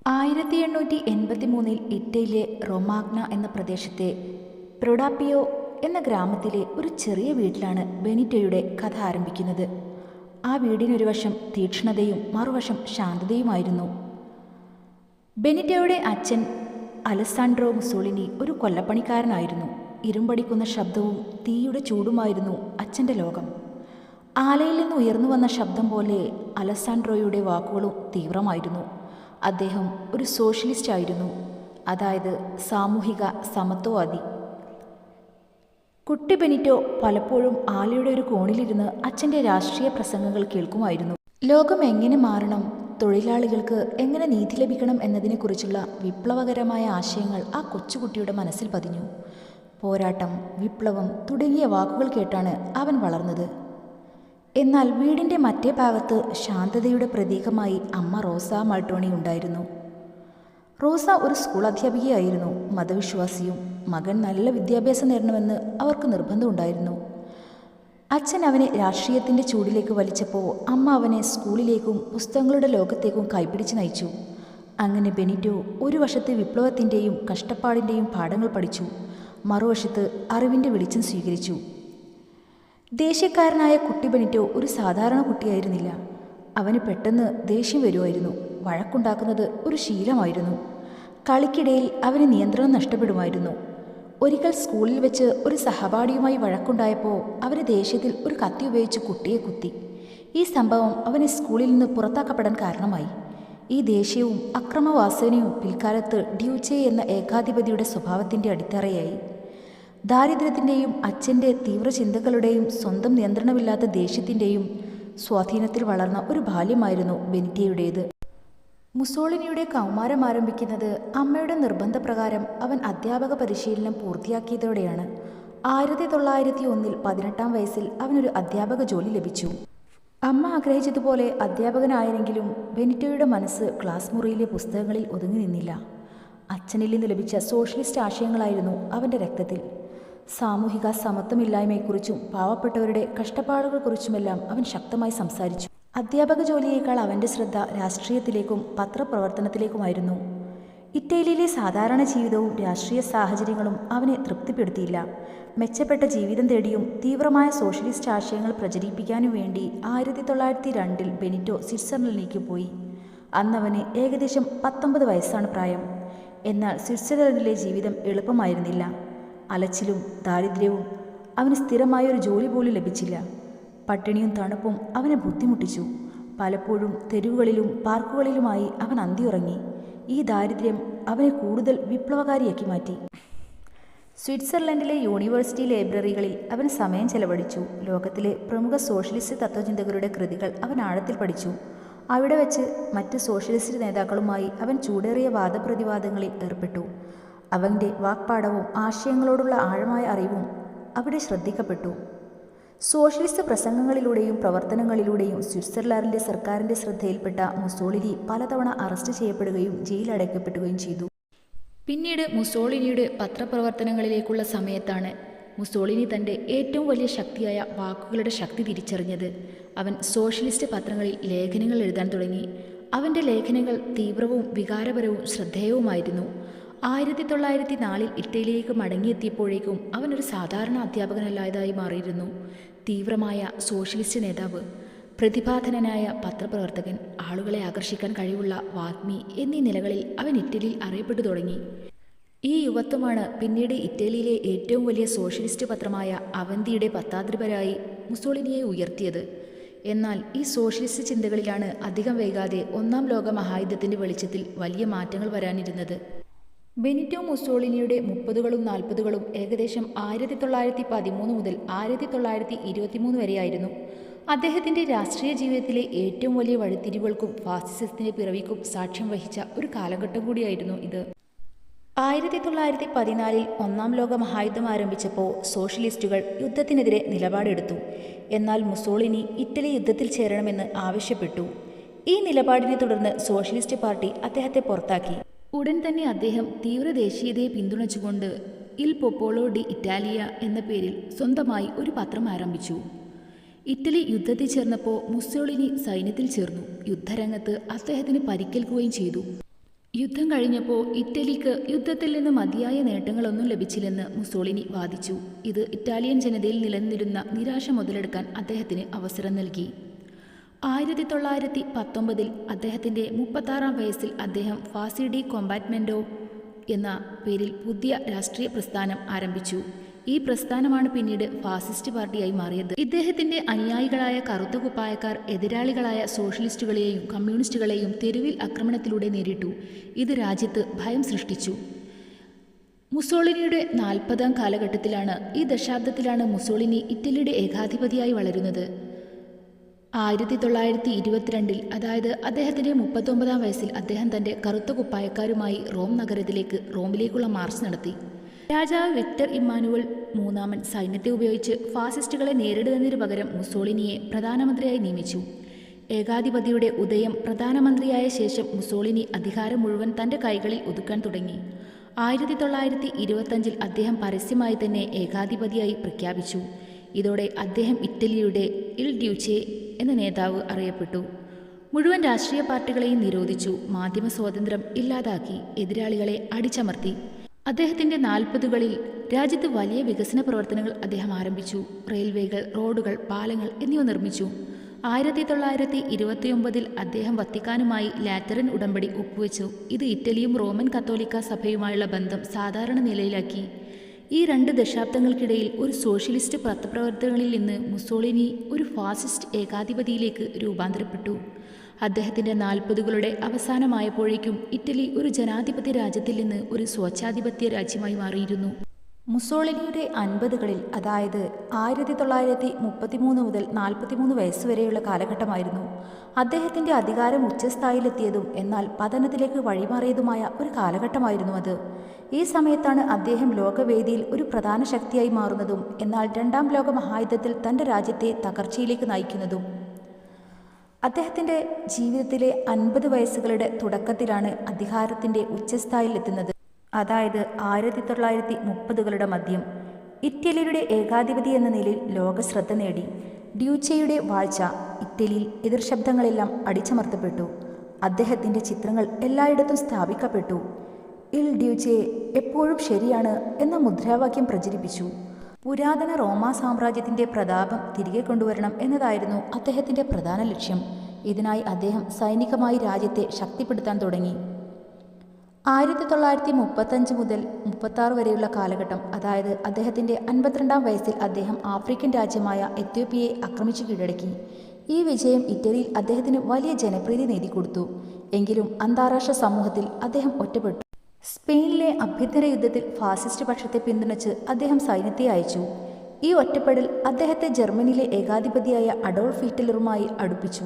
1883 ഇറ്റലിയിലെ റൊമാഗ്ന എന്ന പ്രദേശത്തെ പ്രൊഡാപ്പിയോ എന്ന ഗ്രാമത്തിലെ ഒരു ചെറിയ വീട്ടിലാണ് ബെനിറ്റോയുടെ കഥ ആരംഭിക്കുന്നത്. ആ വീടിനൊരു വശം തീക്ഷ്ണതയും മറുവശം ശാന്തതയുമായിരുന്നു. ബെനിറ്റോയുടെ അച്ഛൻ അലസാൻഡ്രോ മുസോളിനി ഒരു കൊല്ലപ്പണിക്കാരനായിരുന്നു. ഇരുമ്പടിക്കുന്ന ശബ്ദവും തീയുടെ ചൂടുമായിരുന്നു അച്ഛൻ്റെ ലോകം. ആലയിൽ നിന്ന് ഉയർന്നു വന്ന ശബ്ദം പോലെ അലസാൻഡ്രോയുടെ വാക്കുകളും തീവ്രമായിരുന്നു. അദ്ദേഹം ഒരു സോഷ്യലിസ്റ്റ് ആയിരുന്നു, അതായത് സാമൂഹിക സമത്വവാദി. കുട്ടി ബെനിറ്റോ പലപ്പോഴും ആലയുടെ ഒരു കോണിലിരുന്ന് അച്ഛൻ്റെ രാഷ്ട്രീയ പ്രസംഗങ്ങൾ കേൾക്കുമായിരുന്നു. ലോകം എങ്ങനെ മാറണം, തൊഴിലാളികൾക്ക് എങ്ങനെ നീതി ലഭിക്കണം എന്നതിനെക്കുറിച്ചുള്ള വിപ്ലവകരമായ ആശയങ്ങൾ ആ കൊച്ചുകുട്ടിയുടെ മനസ്സിൽ പതിഞ്ഞു. പോരാട്ടം, വിപ്ലവം തുടങ്ങിയ വാക്കുകൾ കേട്ടാണ് അവൻ വളർന്നത്. എന്നാൽ വീടിൻ്റെ മറ്റേ ഭാഗത്ത് ശാന്തതയുടെ പ്രതീകമായി അമ്മ റോസ മാൾട്ടോണി ഉണ്ടായിരുന്നു. റോസ ഒരു സ്കൂൾ അധ്യാപികയായിരുന്നു, മതവിശ്വാസിയും. മകൻ നല്ല വിദ്യാഭ്യാസം നേടണമെന്ന് അവർക്ക് നിർബന്ധമുണ്ടായിരുന്നു. അച്ഛൻ അവനെ രാഷ്ട്രീയത്തിൻ്റെ ചൂടിലേക്ക് വലിച്ചപ്പോൾ അമ്മ അവനെ സ്കൂളിലേക്കും പുസ്തകങ്ങളുടെ ലോകത്തേക്കും കൈപിടിച്ച് നയിച്ചു. അങ്ങനെ ബെനിറ്റോ ഒരു വശത്ത് വിപ്ലവത്തിൻ്റെയും കഷ്ടപ്പാടിൻ്റെയും പാഠങ്ങൾ പഠിച്ചു, മറുവശത്ത് അറിവിൻ്റെ വെളിച്ചം സ്വീകരിച്ചു. ദേഷ്യക്കാരനായ കുട്ടി ബെനിറ്റോ ഒരു സാധാരണ കുട്ടിയായിരുന്നില്ല. അവന് പെട്ടെന്ന് ദേഷ്യം വരുമായിരുന്നു. വഴക്കുണ്ടാക്കുന്നത് ഒരു ശീലമായിരുന്നു. കളിക്കിടയിൽ അവന് നിയന്ത്രണം നഷ്ടപ്പെടുമായിരുന്നു. ഒരിക്കൽ സ്കൂളിൽ വെച്ച് ഒരു സഹപാഠിയുമായി വഴക്കുണ്ടായപ്പോൾ അവന് ദേഷ്യത്തിൽ ഒരു കത്തി ഉപയോഗിച്ച് കുട്ടിയെ കുത്തി. ഈ സംഭവം അവനെ സ്കൂളിൽ നിന്ന് പുറത്താക്കപ്പെടാൻ കാരണമായി. ഈ ദേഷ്യവും അക്രമവാസനയും പിൽക്കാലത്ത് ഡ്യൂച്ചെ എന്ന ഏകാധിപതിയുടെ സ്വഭാവത്തിൻ്റെ അടിത്തറയായി. ദാരിദ്ര്യത്തിൻ്റെയും അച്ഛൻ്റെ തീവ്രചിന്തകളുടെയും സ്വന്തം നിയന്ത്രണമില്ലാത്ത ദേഷ്യത്തിൻ്റെയും സ്വാധീനത്തിൽ വളർന്ന ഒരു ബാല്യമായിരുന്നു ബെനിറ്റോയുടേത്. മുസോളിനിയുടെ കൗമാരം ആരംഭിക്കുന്നത് അമ്മയുടെ നിർബന്ധപ്രകാരം അവൻ അധ്യാപക പരിശീലനം പൂർത്തിയാക്കിയതോടെയാണ്. 1901 18-ാം വയസ്സിൽ അവനൊരു അധ്യാപക ജോലി ലഭിച്ചു. അമ്മ ആഗ്രഹിച്ചതുപോലെ അധ്യാപകനായെങ്കിലും ബെനിറ്റോയുടെ മനസ്സ് ക്ലാസ് മുറിയിലെ പുസ്തകങ്ങളിൽ ഒതുങ്ങി നിന്നില്ല. അച്ഛനിൽ നിന്ന് ലഭിച്ച സോഷ്യലിസ്റ്റ് ആശയങ്ങളായിരുന്നു അവൻ്റെ രക്തത്തിൽ. സാമൂഹിക സമത്വമില്ലായ്മയെക്കുറിച്ചും പാവപ്പെട്ടവരുടെ കഷ്ടപ്പാടുകളെക്കുറിച്ചുമെല്ലാം അവൻ ശക്തമായി സംസാരിച്ചു. അധ്യാപക ജോലിയേക്കാൾ അവൻ്റെ ശ്രദ്ധ രാഷ്ട്രീയത്തിലേക്കും പത്രപ്രവർത്തനത്തിലേക്കുമായിരുന്നു. ഇറ്റലിയിലെ സാധാരണ ജീവിതവും രാഷ്ട്രീയ സാഹചര്യങ്ങളും അവനെ തൃപ്തിപ്പെടുത്തിയില്ല. മെച്ചപ്പെട്ട ജീവിതം തേടിയും തീവ്രമായ സോഷ്യലിസ്റ്റ് ആശയങ്ങൾ പ്രചരിപ്പിക്കാനും വേണ്ടി 1902 ബെനിറ്റോ സ്വിറ്റ്സർലൻഡിലേക്ക് പോയി. അന്നവന് ഏകദേശം 19 വയസ്സാണ് പ്രായം. എന്നാൽ സ്വിറ്റ്സർലൻഡിലെ ജീവിതം എളുപ്പമായിരുന്നില്ല. അലച്ചിലും ദാരിദ്ര്യവും. അവന് സ്ഥിരമായൊരു ജോലി പോലും ലഭിച്ചില്ല. പട്ടിണിയും തണുപ്പും അവനെ ബുദ്ധിമുട്ടിച്ചു. പലപ്പോഴും തെരുവുകളിലും പാർക്കുകളിലുമായി അവൻ അന്തിയുറങ്ങി. ഈ ദാരിദ്ര്യം അവനെ കൂടുതൽ വിപ്ലവകാരിയാക്കി മാറ്റി. സ്വിറ്റ്സർലൻഡിലെ യൂണിവേഴ്സിറ്റി ലൈബ്രറികളിൽ അവൻ സമയം ചെലവഴിച്ചു. ലോകത്തിലെ പ്രമുഖ സോഷ്യലിസ്റ്റ് തത്വചിന്തകരുടെ കൃതികൾ അവൻ ആഴത്തിൽ പഠിച്ചു. അവിടെ വെച്ച് മറ്റ് സോഷ്യലിസ്റ്റ് നേതാക്കളുമായി അവൻ ചൂടേറിയ വാദപ്രതിവാദങ്ങളിൽ ഏർപ്പെട്ടു. അവൻ്റെ വാക്പാടവും ആശയങ്ങളോടുള്ള ആഴമായ അറിവും അവിടെ ശ്രദ്ധിക്കപ്പെട്ടു. സോഷ്യലിസ്റ്റ് പ്രസംഗങ്ങളിലൂടെയും പ്രവർത്തനങ്ങളിലൂടെയും സ്വിറ്റ്സർലാൻഡിൻ്റെ സർക്കാരിൻ്റെ ശ്രദ്ധയിൽപ്പെട്ട മുസോളിനി പലതവണ അറസ്റ്റ് ചെയ്യപ്പെടുകയും ജയിലടയ്ക്കപ്പെടുകയും ചെയ്തു. പിന്നീട് മുസോളിനിയുടെ പത്രപ്രവർത്തനങ്ങളിലേക്കുള്ള സമയത്താണ് മുസോളിനി തൻ്റെ ഏറ്റവും വലിയ ശക്തിയായ വാക്കുകളുടെ ശക്തി തിരിച്ചറിഞ്ഞത്. അവൻ സോഷ്യലിസ്റ്റ് പത്രങ്ങളിൽ ലേഖനങ്ങൾ എഴുതാൻ തുടങ്ങി. അവൻ്റെ ലേഖനങ്ങൾ തീവ്രവും വികാരപരവും ശ്രദ്ധേയവുമായിരുന്നു. 1904 ഇറ്റലിയിലേക്ക് മടങ്ങിയെത്തിയപ്പോഴേക്കും അവനൊരു സാധാരണ അധ്യാപകനല്ലാതായി മാറിയിരുന്നു. തീവ്രമായ സോഷ്യലിസ്റ്റ് നേതാവ്, പ്രതിഭാധനനായ പത്രപ്രവർത്തകൻ, ആളുകളെ ആകർഷിക്കാൻ കഴിവുള്ള വാഗ്മി എന്നീ നിലകളിൽ അവൻ ഇറ്റലിയിൽ അറിയപ്പെട്ടു തുടങ്ങി. ഈ യുവത്വമാണ് പിന്നീട് ഇറ്റലിയിലെ ഏറ്റവും വലിയ സോഷ്യലിസ്റ്റ് പത്രമായ അവന്തിയുടെ പത്രാധിപരായി മുസോളിനിയെ ഉയർത്തിയത്. എന്നാൽ ഈ സോഷ്യലിസ്റ്റ് ചിന്തകളിലാണ് അധികം വൈകാതെ 1-ാം ലോക മഹായുദ്ധത്തിൻ്റെ വെളിച്ചത്തിൽ വലിയ മാറ്റങ്ങൾ വരാനിരുന്നത്. ബെനിറ്റോ മുസോളിനിയുടെ 30കളും 40കളും ഏകദേശം 1913 മുതൽ 1923 വരെയായിരുന്നു. അദ്ദേഹത്തിൻ്റെ രാഷ്ട്രീയ ജീവിതത്തിലെ ഏറ്റവും വലിയ വഴിത്തിരിവുകൾക്കും ഫാസിസത്തിൻ്റെ പിറവിക്കും സാക്ഷ്യം വഹിച്ച ഒരു കാലഘട്ടം കൂടിയായിരുന്നു ഇത്. 1914 1-ാം ലോക മഹായുദ്ധം ആരംഭിച്ചപ്പോൾ സോഷ്യലിസ്റ്റുകൾ യുദ്ധത്തിനെതിരെ നിലപാടെടുത്തു. എന്നാൽ മുസോളിനി ഇറ്റലി യുദ്ധത്തിൽ ചേരണമെന്ന് ആവശ്യപ്പെട്ടു. ഈ നിലപാടിനെ തുടർന്ന് സോഷ്യലിസ്റ്റ് പാർട്ടി അദ്ദേഹത്തെ പുറത്താക്കി. ഉടൻ തന്നെ അദ്ദേഹം തീവ്രദേശീയതയെ പിന്തുണച്ചുകൊണ്ട് ഇൽ പോപ്പോളോ ഡി ഇറ്റാലിയ എന്ന പേരിൽ സ്വന്തമായി ഒരു പത്രം ആരംഭിച്ചു. ഇറ്റലി യുദ്ധത്തിൽ ചേർന്നപ്പോൾ മുസോളിനി സൈന്യത്തിൽ ചേർന്നു. യുദ്ധരംഗത്ത് അദ്ദേഹത്തിന് പരിക്കേൽക്കുകയും ചെയ്തു. യുദ്ധം കഴിഞ്ഞപ്പോൾ ഇറ്റലിക്ക് യുദ്ധത്തിൽ നിന്ന് മതിയായ നേട്ടങ്ങളൊന്നും ലഭിച്ചില്ലെന്ന് മുസോളിനി വാദിച്ചു. ഇത് ഇറ്റാലിയൻ ജനതയിൽ നിലനിന്നിരുന്ന നിരാശ മുതലെടുക്കാൻ അദ്ദേഹത്തിന് അവസരം നൽകി. 1919 അദ്ദേഹത്തിൻ്റെ 36-ാം വയസ്സിൽ അദ്ദേഹം ഫാസി ഡി കോമ്പാറ്റ്മെൻറ്റോ എന്ന പേരിൽ പുതിയ രാഷ്ട്രീയ പ്രസ്ഥാനം ആരംഭിച്ചു. ഈ പ്രസ്ഥാനമാണ് പിന്നീട് ഫാസിസ്റ്റ് പാർട്ടിയായി മാറിയത്. ഇദ്ദേഹത്തിന്റെ അനുയായികളായ കറുത്ത കുപ്പായക്കാർ എതിരാളികളായ സോഷ്യലിസ്റ്റുകളെയും കമ്മ്യൂണിസ്റ്റുകളെയും തെരുവിൽ ആക്രമണത്തിലൂടെ നേരിട്ടു. ഇത് രാജ്യത്ത് ഭയം സൃഷ്ടിച്ചു. മുസോളിനിയുടെ 40-ാം കാലഘട്ടത്തിലാണ്, ഈ ദശാബ്ദത്തിലാണ് മുസോളിനി ഇറ്റലിയുടെ ഏകാധിപതിയായി വളരുന്നത്. 1922 അതായത് അദ്ദേഹത്തിൻ്റെ 39-ാം വയസ്സിൽ അദ്ദേഹം തൻ്റെ കറുത്ത കുപ്പായക്കാരുമായി റോമിലേക്കുള്ള മാർച്ച് നടത്തി. രാജാവ് വിക്ടർ ഇമ്മാനുവൽ മൂന്നാമൻ സൈന്യത്തെ ഉപയോഗിച്ച് ഫാസിസ്റ്റുകളെ നേരിടുന്നതിനു പകരം മുസോളിനിയെ പ്രധാനമന്ത്രിയായി നിയമിച്ചു. ഏകാധിപതിയുടെ ഉദയം പ്രധാനമന്ത്രിയായ ശേഷം മുസോളിനി അധികാരം മുഴുവൻ തൻ്റെ കൈകളിൽ ഒതുക്കാൻ തുടങ്ങി. 1925 അദ്ദേഹം പരസ്യമായി തന്നെ ഏകാധിപതിയായി പ്രഖ്യാപിച്ചു. ഇതോടെ അദ്ദേഹം ഇറ്റലിയുടെ ഇൽ ഡ്യൂച്ചെ എന്ന നേതാവ് അറിയപ്പെട്ടു. മുഴുവൻ രാഷ്ട്രീയ പാർട്ടികളെയും നിരോധിച്ചു, മാധ്യമ സ്വാതന്ത്ര്യം ഇല്ലാതാക്കി, എതിരാളികളെ അടിച്ചമർത്തി. അദ്ദേഹത്തിൻ്റെ 40കളിൽ രാജ്യത്ത് വലിയ വികസന പ്രവർത്തനങ്ങൾ അദ്ദേഹം ആരംഭിച്ചു. റെയിൽവേകൾ, റോഡുകൾ, പാലങ്ങൾ എന്നിവ നിർമ്മിച്ചു. 1929 അദ്ദേഹം വത്തിക്കാനുമായി ലാറ്ററൻ ഉടമ്പടി ഒപ്പുവെച്ചു. ഇത് ഇറ്റലിയും റോമൻ കത്തോലിക്ക സഭയുമായുള്ള ബന്ധം സാധാരണ നിലയിലാക്കി. ഈ 2 ദശാബ്ദങ്ങൾക്കിടയിൽ ഒരു സോഷ്യലിസ്റ്റ് പത്രപ്രവർത്തകരിൽ നിന്ന് മുസോളിനി ഒരു ഫാസിസ്റ്റ് ഏകാധിപതിയിലേക്ക് രൂപാന്തരപ്പെട്ടു. അദ്ദേഹത്തിൻ്റെ 40കളുടെ അവസാനമായപ്പോഴേക്കും ഇറ്റലി ഒരു ജനാധിപത്യ രാജ്യത്തിൽ നിന്ന് ഒരു സ്വേച്ഛാധിപത്യ രാജ്യമായി മാറിയിരുന്നു. മുസോളിനിയുടെ 50കളിൽ, അതായത് 1933 മുതൽ 43 വയസ്സുവരെയുള്ള കാലഘട്ടമായിരുന്നു അദ്ദേഹത്തിൻ്റെ അധികാരം ഉച്ചസ്ഥായിലെത്തിയതും എന്നാൽ പതനത്തിലേക്ക് വഴിമാറിയതുമായ ഒരു കാലഘട്ടമായിരുന്നു അത്. ഈ സമയത്താണ് അദ്ദേഹം ലോകവേദിയിൽ ഒരു പ്രധാന ശക്തിയായി മാറുന്നതും എന്നാൽ 2ാം ലോക മഹായുദ്ധത്തിൽ തൻ്റെ രാജ്യത്തെ തകർച്ചയിലേക്ക് നയിക്കുന്നതും. അദ്ദേഹത്തിൻ്റെ ജീവിതത്തിലെ 50 വയസ്സുകളുടെ തുടക്കത്തിലാണ് അധികാരത്തിൻ്റെ ഉച്ചസ്ഥായിലെത്തുന്നത്, അതായത് 1930കളുടെ മധ്യം. ഇറ്റലിയുടെ ഏകാധിപതി എന്ന നിലയിൽ ലോക ശ്രദ്ധ നേടി. ഡ്യൂച്ചെയുടെ വാഴ്ച. ഇറ്റലിയിൽ എതിർശബ്ദങ്ങളെല്ലാം അടിച്ചമർത്തപ്പെട്ടു. അദ്ദേഹത്തിൻ്റെ ചിത്രങ്ങൾ എല്ലായിടത്തും സ്ഥാപിക്കപ്പെട്ടു. ഇൽ ഡ്യൂച്ചെ എപ്പോഴും ശരിയാണ് എന്ന മുദ്രാവാക്യം പ്രചരിപ്പിച്ചു. പുരാതന റോമാ സാമ്രാജ്യത്തിൻ്റെ പ്രതാപം തിരികെ കൊണ്ടുവരണം എന്നതായിരുന്നു അദ്ദേഹത്തിൻ്റെ പ്രധാന ലക്ഷ്യം. ഇതിനായി അദ്ദേഹം സൈനികമായി രാജ്യത്തെ ശക്തിപ്പെടുത്താൻ തുടങ്ങി. 1935 മുതൽ 36 വരെയുള്ള കാലഘട്ടം, അതായത് അദ്ദേഹത്തിൻ്റെ 52ാം വയസ്സിൽ അദ്ദേഹം ആഫ്രിക്കൻ രാജ്യമായ എത്യോപ്യയെ ആക്രമിച്ചു കീഴടക്കി. ഈ വിജയം ഇറ്റലിയിൽ അദ്ദേഹത്തിന് വലിയ ജനപ്രീതി നേടിക്കൊടുത്തു. എങ്കിലും അന്താരാഷ്ട്ര സമൂഹത്തിൽ അദ്ദേഹം ഒറ്റപ്പെട്ടു. സ്പെയിനിലെ ആഭ്യന്തര യുദ്ധത്തിൽ ഫാസിസ്റ്റ് പക്ഷത്തെ പിന്തുണച്ച് അദ്ദേഹം സൈന്യത്തെ അയച്ചു. ഈ ഒറ്റപ്പെടൽ അദ്ദേഹത്തെ ജർമ്മനിയിലെ ഏകാധിപതിയായ അഡോൾഫ് ഹിറ്റ്ലറുമായി അടുപ്പിച്ചു.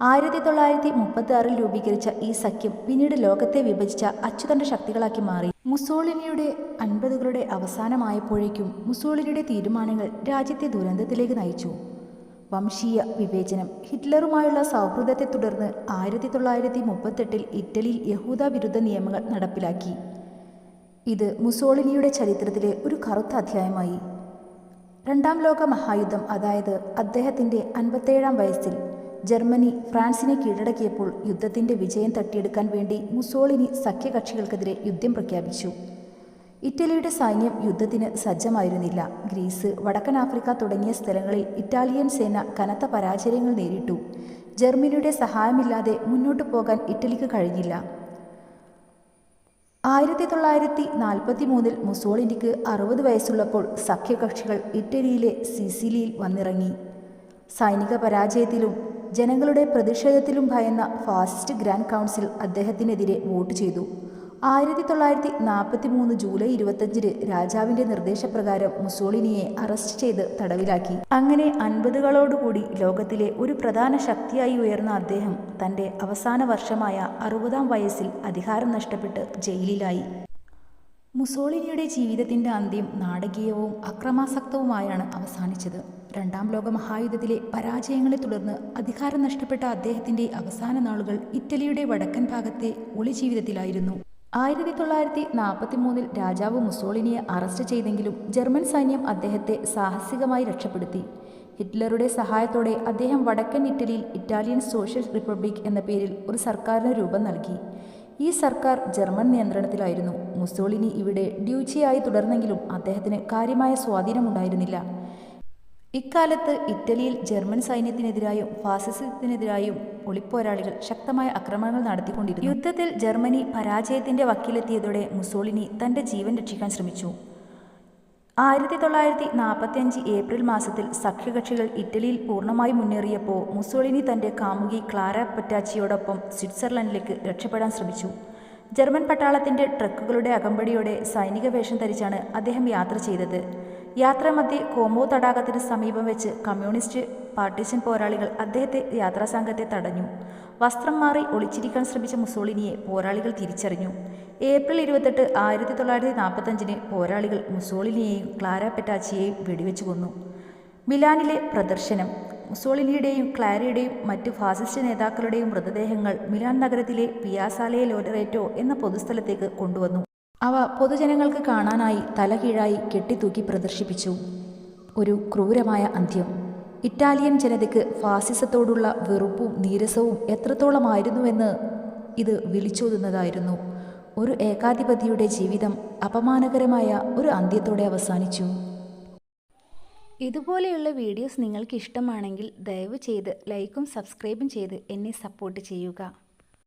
1936 രൂപീകരിച്ച ഈ സഖ്യം പിന്നീട് ലോകത്തെ വിഭജിച്ച അച്ചുതണ്ട് ശക്തികളാക്കി മാറി. മുസോളിനിയുടെ 50കളുടെ അവസാനമായപ്പോഴേക്കും മുസോളിനിയുടെ തീരുമാനങ്ങൾ രാജ്യത്തെ ദുരന്തത്തിലേക്ക് നയിച്ചു. വംശീയ വിവേചനം. ഹിറ്റ്ലറുമായുള്ള സൗഹൃദത്തെ തുടർന്ന് 1938 ഇറ്റലിയിൽ യഹൂദ വിരുദ്ധ നിയമങ്ങൾ നടപ്പിലാക്കി. ഇത് മുസോളിനിയുടെ ചരിത്രത്തിലെ ഒരു കറുത്ത അധ്യായമായി. 2ാം ലോക മഹായുദ്ധം, അതായത് അദ്ദേഹത്തിൻ്റെ 57ാം വയസ്സിൽ ജർമ്മനി ഫ്രാൻസിനെ കീഴടക്കിയപ്പോൾ യുദ്ധത്തിൻ്റെ വിജയം തട്ടിയെടുക്കാൻ വേണ്ടി മുസോളിനി സഖ്യകക്ഷികൾക്കെതിരെ യുദ്ധം പ്രഖ്യാപിച്ചു. ഇറ്റലിയുടെ സൈന്യം യുദ്ധത്തിന് സജ്ജമായിരുന്നില്ല. ഗ്രീസ്, വടക്കൻ ആഫ്രിക്ക തുടങ്ങിയ സ്ഥലങ്ങളിൽ ഇറ്റാലിയൻ സേന കനത്ത പരാജയങ്ങൾ നേരിട്ടു. ജർമ്മനിയുടെ സഹായമില്ലാതെ മുന്നോട്ടു പോകാൻ ഇറ്റലിക്ക് കഴിഞ്ഞില്ല. 1943 മുസോളിനിക്ക് 60 വയസ്സുള്ളപ്പോൾ സഖ്യകക്ഷികൾ ഇറ്റലിയിലെ സിസിലിയിൽ വന്നിറങ്ങി. സൈനിക പരാജയത്തിലും ജനങ്ങളുടെ പ്രതിഷേധത്തിലും ഭയന്ന ഫാസിസ്റ്റ് ഗ്രാൻഡ് കൗൺസിൽ അദ്ദേഹത്തിനെതിരെ വോട്ട് ചെയ്തു. 1943 ജൂലൈ 25 രാജാവിൻ്റെ നിർദ്ദേശപ്രകാരം മുസോളിനിയെ അറസ്റ്റ് ചെയ്ത് തടവിലാക്കി. അങ്ങനെ 50കളോടുകൂടി ലോകത്തിലെ ഒരു പ്രധാന ശക്തിയായി ഉയർന്ന അദ്ദേഹം തൻ്റെ അവസാന വർഷമായ 60ാം വയസ്സിൽ അധികാരം നഷ്ടപ്പെട്ട് ജയിലിലായി. മുസോളിനിയുടെ ജീവിതത്തിൻ്റെ അന്ത്യം നാടകീയവും അക്രമാസക്തവുമായാണ് അവസാനിച്ചത്. 2ാം ലോക മഹായുദ്ധത്തിലെ പരാജയങ്ങളെ തുടർന്ന് അധികാരം നഷ്ടപ്പെട്ട അദ്ദേഹത്തിൻ്റെ അവസാന നാളുകൾ ഇറ്റലിയുടെ വടക്കൻ ഭാഗത്തെ ഒളിജീവിതത്തിലായിരുന്നു. 1943 രാജാവ് മുസോളിനിയെ അറസ്റ്റ് ചെയ്തെങ്കിലും ജർമ്മൻ സൈന്യം അദ്ദേഹത്തെ സാഹസികമായി രക്ഷപ്പെടുത്തി. ഹിറ്റ്ലറുടെ സഹായത്തോടെ അദ്ദേഹം വടക്കൻ ഇറ്റലിയിൽ ഇറ്റാലിയൻ സോഷ്യൽ റിപ്പബ്ലിക് എന്ന പേരിൽ ഒരു സർക്കാരിന് രൂപം നൽകി. ഈ സർക്കാർ ജർമ്മൻ നിയന്ത്രണത്തിലായിരുന്നു. മുസോളിനി ഇവിടെ ഡ്യൂച്ചിയായി തുടർന്നെങ്കിലും അദ്ദേഹത്തിന് കാര്യമായ സ്വാധീനമുണ്ടായിരുന്നില്ല. ഇക്കാലത്ത് ഇറ്റലിയിൽ ജർമ്മൻ സൈന്യത്തിനെതിരായും ഫാസിസത്തിനെതിരായും ഒളിപ്പോരാളികൾ ശക്തമായ ആക്രമണങ്ങൾ നടത്തിക്കൊണ്ടിരുന്നു. യുദ്ധത്തിൽ ജർമ്മനി പരാജയത്തിന്റെ വക്കിലെത്തിയതോടെ മുസോളിനി തന്റെ ജീവൻ രക്ഷിക്കാൻ ശ്രമിച്ചു. 1945 ഏപ്രിൽ മാസത്തിൽ സഖ്യകക്ഷികൾ ഇറ്റലിയിൽ പൂർണ്ണമായി മുന്നേറിയപ്പോൾ മുസോളിനി തന്റെ കാമുകി ക്ലാര പെറ്റാച്ചിയോടൊപ്പം സ്വിറ്റ്സർലൻഡിലേക്ക് രക്ഷപ്പെടാൻ ശ്രമിച്ചു. ജർമ്മൻ പട്ടാളത്തിന്റെ ട്രക്കുകളുടെ അകമ്പടിയോടെ സൈനിക വേഷം ധരിച്ചാണ് അദ്ദേഹം യാത്ര ചെയ്തത്. യാത്രാമധ്യേ കോമോ തടാകത്തിന് സമീപം വെച്ച് കമ്മ്യൂണിസ്റ്റ് പാർട്ടിസൻ പോരാളികൾ അദ്ദേഹത്തെ യാത്രാസംഘത്തെ തടഞ്ഞു. വസ്ത്രം മാറി ഒളിച്ചിരിക്കാൻ ശ്രമിച്ച മുസോളിനിയെ പോരാളികൾ തിരിച്ചറിഞ്ഞു. ഏപ്രിൽ 28, 1945 പോരാളികൾ മുസോളിനിയെയും ക്ലാര പെറ്റാച്ചിയെയും വെടിവെച്ചു കൊന്നു. മിലാനിലെ പ്രദർശനം. മുസോളിനിയുടെയും ക്ലാരയുടെയും മറ്റ് ഫാസിസ്റ്റ് നേതാക്കളുടെയും മൃതദേഹങ്ങൾ മിലാൻ നഗരത്തിലെ പിയാസാലെ ലോറേറ്റോ എന്ന പൊതുസ്ഥലത്തേക്ക് കൊണ്ടുവന്നു. അവ പൊതുജനങ്ങൾക്ക് കാണാനായി തലകീഴായി കെട്ടിത്തൂക്കി പ്രദർശിപ്പിച്ചു. ഒരു ക്രൂരമായ അന്ത്യം. ഇറ്റാലിയൻ ജനതയ്ക്ക് ഫാസിസത്തോടുള്ള വെറുപ്പും നീരസവും എത്രത്തോളമായിരുന്നുവെന്ന് ഇത് വിളിച്ചോതുന്നതായിരുന്നു. ഒരു ഏകാധിപതിയുടെ ജീവിതം അപമാനകരമായ ഒരു അന്ത്യത്തോടെ അവസാനിച്ചു. ഇതുപോലെയുള്ള വീഡിയോസ് നിങ്ങൾക്ക് ഇഷ്ടമാണെങ്കിൽ ദയവ് ചെയ്ത് ലൈക്കും സബ്സ്ക്രൈബും ചെയ്ത് എന്നെ സപ്പോർട്ട് ചെയ്യുക.